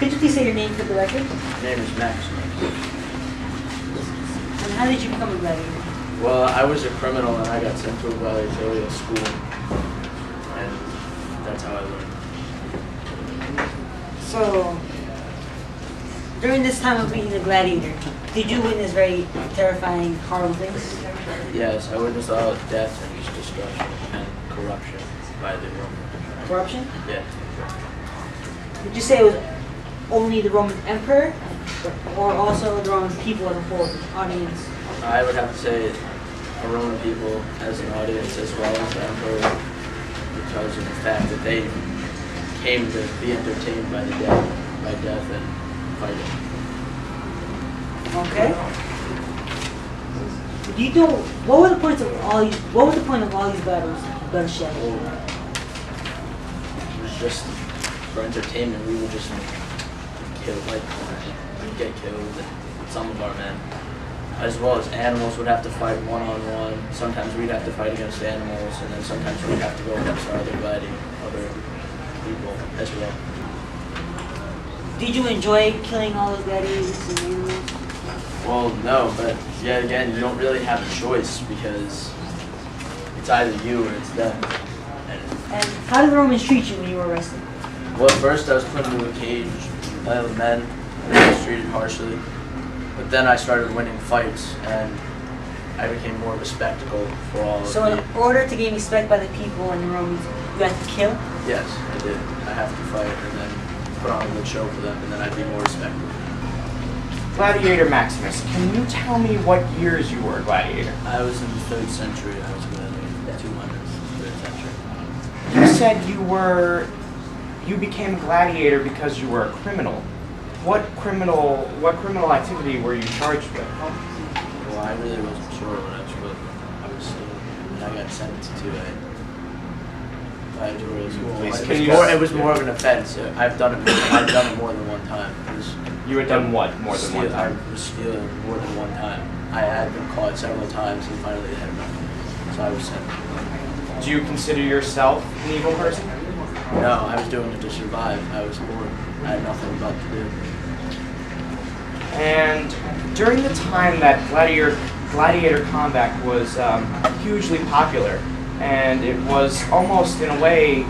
Could you please say your name for the record? My name is Max. And how did you become a gladiator? Well, I was a criminal and I got sent to a gladiatorial school. And that's how I learned. So, during this time of being a gladiator, did you witness very terrifying, horrible things? Yes, I witnessed a lot of death and destruction and corruption by the Romans. Corruption? Yeah. Would you say it was only the Roman emperor, or also the Roman people as a whole, audience? I would have to say the Roman people as an audience as well as the emperor, because of the fact that they came to be entertained by death and fighting. Okay. Do you know what were the points of all these? What was the point of all these battles, bloodshed? It was just for entertainment. We would just kill, we'd get killed, and some of our men, as well as animals, would have to fight one-on-one. Sometimes we'd have to fight against animals, and then sometimes we'd have to go against our other people as well. Did you enjoy killing all those gladiators and animals? Well, no, but yet again, you don't really have a choice because it's either you or it's them. And how did the Romans treat you when you were arrested? Well, at first I was put into a cage by the men, and I was treated harshly. But then I started winning fights, and I became more of a spectacle for all of So in order to gain respect by the people and the Romans, you had to kill? Yes, I did. I have to fight and then put on a good show for them, and then I'd be more respected. Gladiator Maximus, can you tell me what years you were a gladiator? I was in the 3rd century. I was in the 200s, 3rd century. You said you became a gladiator because you were a criminal. What criminal activity were you charged with? Well, I really wasn't sure what I was still, and I got sentenced to a gladiatorial school. It was more of an offense. I've done it more than one time. You had done what more than one time? I was stealing more than one time. I had been caught several times, and finally they had enough. So I was sentenced. Do you consider yourself an evil person? No, I was doing it to survive. I was bored. I had nothing but to do. And during the time that gladiator combat was hugely popular, and it was almost in a way,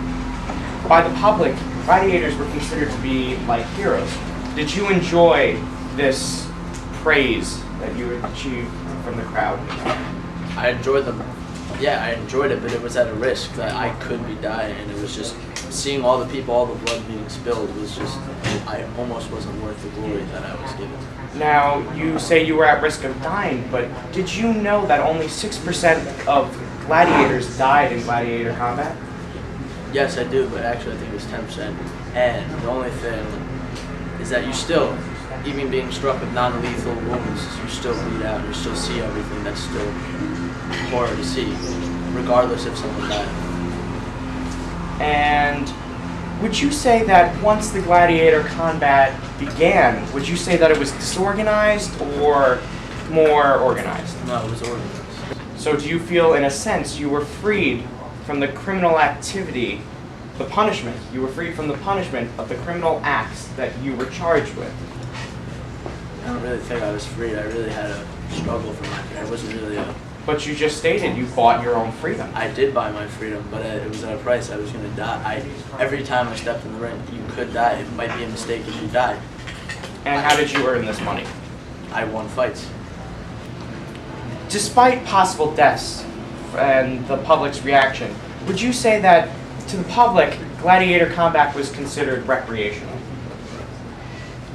by the public, gladiators were considered to be like heroes. Did you enjoy this praise that you had achieved from the crowd? I enjoyed them. Yeah, I enjoyed it, but it was at a risk that I could be dying, and it was just seeing all the people, all the blood being spilled was just, I almost wasn't worth the glory that I was given. Now, you say you were at risk of dying, but did you know that only 6% of gladiators died in gladiator combat? Yes, I do, but actually I think it was 10%. And the only thing is that you still, even being struck with non-lethal wounds, you still bleed out, you still see everything. That's still horror to see, regardless if someone died. And would you say that once the gladiator combat began, would you say that it was disorganized or more organized? No, it was organized. So do you feel, in a sense, you were freed from the criminal activity, the punishment? You were freed from the punishment of the criminal acts that you were charged with? I don't really think I was freed. I really had a struggle for my freedom. It wasn't really a... But you just stated you bought your own freedom. I did buy my freedom, but it was at a price. I was going to die. Every time I stepped in the ring, you could die. It might be a mistake if you died. And how did you earn this money? I won fights. Despite possible deaths and the public's reaction, would you say that to the public, gladiator combat was considered recreational?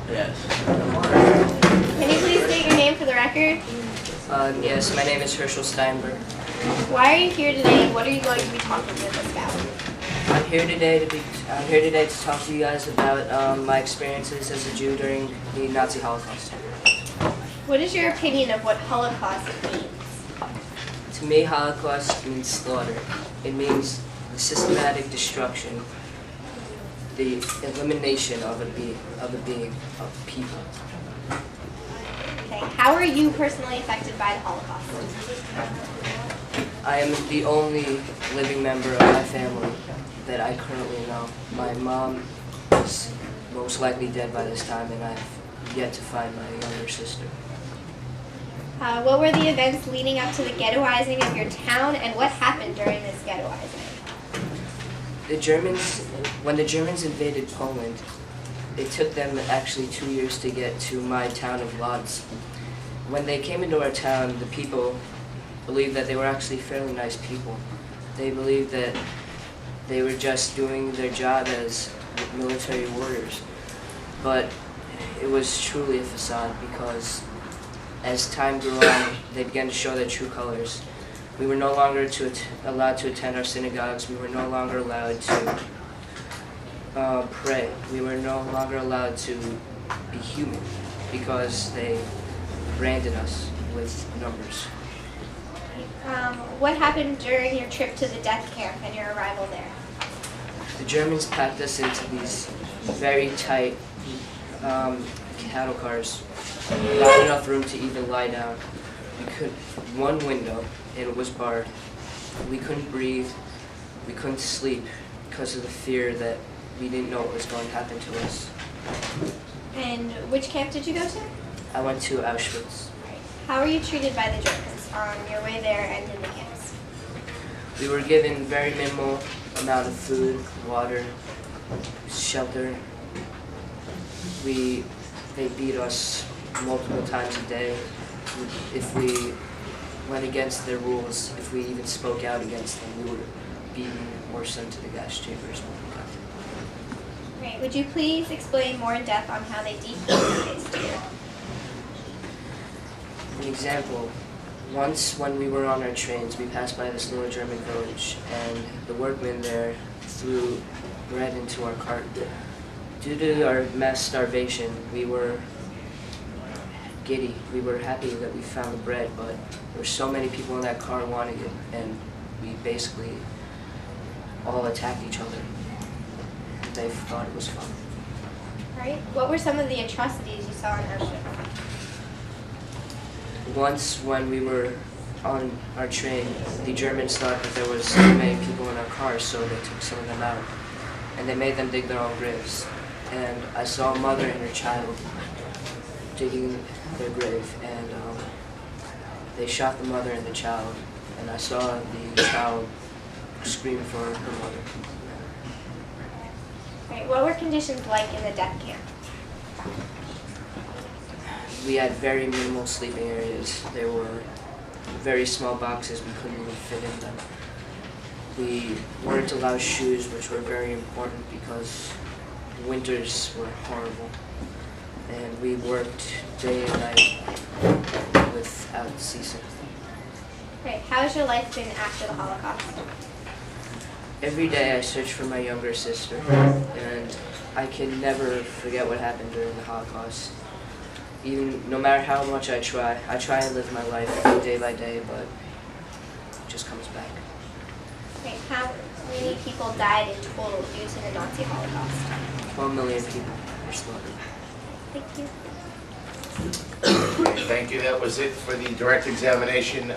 Yes. Can you please state your name for the record? Yes, my name is Herschel Steinberg. Why are you here today, and what are you going to be talking with us about? I'm here today to talk to you guys about my experiences as a Jew during the Nazi Holocaust. What is your opinion of what Holocaust means? To me, Holocaust means slaughter. It means the systematic destruction, the elimination of of people. Okay, how are you personally affected by the Holocaust? I am the only living member of my family that I currently know. My mom most likely dead by this time, and I've yet to find my younger sister. What were the events leading up to the ghettoizing of your town, and what happened during this ghettoizing? When the Germans invaded Poland, it took them actually 2 years to get to my town of Lodz. When they came into our town, the people believed that they were actually fairly nice people. They believed that they were just doing their job as military warriors. But it was truly a facade, because as time grew on, they began to show their true colors. We were no longer allowed to attend our synagogues. We were no longer allowed to pray. We were no longer allowed to be human, because they branded us with numbers. What happened during your trip to the death camp and your arrival there? The Germans packed us into these very tight cattle cars, not enough room to even lie down. One window, and it was barred. We couldn't breathe, we couldn't sleep because of the fear that we didn't know what was going to happen to us. And which camp did you go to? I went to Auschwitz. How were you treated by the Germans on your way there and in the camps? We were given very minimal amount of food, water, shelter. They beat us multiple times a day. If we went against their rules, if we even spoke out against them, we were beaten or sent to the gas chambers. Great. Would you please explain more in depth on how they dehumanized you? An example, once when we were on our trains, we passed by this little German village, and the workmen there threw bread into our cart. Due to our mass starvation, we were giddy. We were happy that we found the bread, but there were so many people in that car wanting it, and we basically all attacked each other. They thought it was fun. Right. What were some of the atrocities you saw in Auschwitz? Once when we were on our train, the Germans thought that there was too many people in our cars, so they took some of them out, and they made them dig their own graves. And I saw a mother and her child digging their grave, and they shot the mother and the child, and I saw the child scream for her mother. Right. What were conditions like in the death camp? We had very minimal sleeping areas. There were very small boxes, we couldn't even fit in them. We weren't allowed shoes, which were very important because winters were horrible. And we worked day and night without ceasing. Right. How has your life been after the Holocaust? Every day I search for my younger sister, and I can never forget what happened during the Holocaust. Even no matter how much I try and live my life day by day, but it just comes back. Right. How many people died in total due to the Nazi Holocaust? 12 million people were slaughtered. Thank you. Thank you. That was it for the direct examination.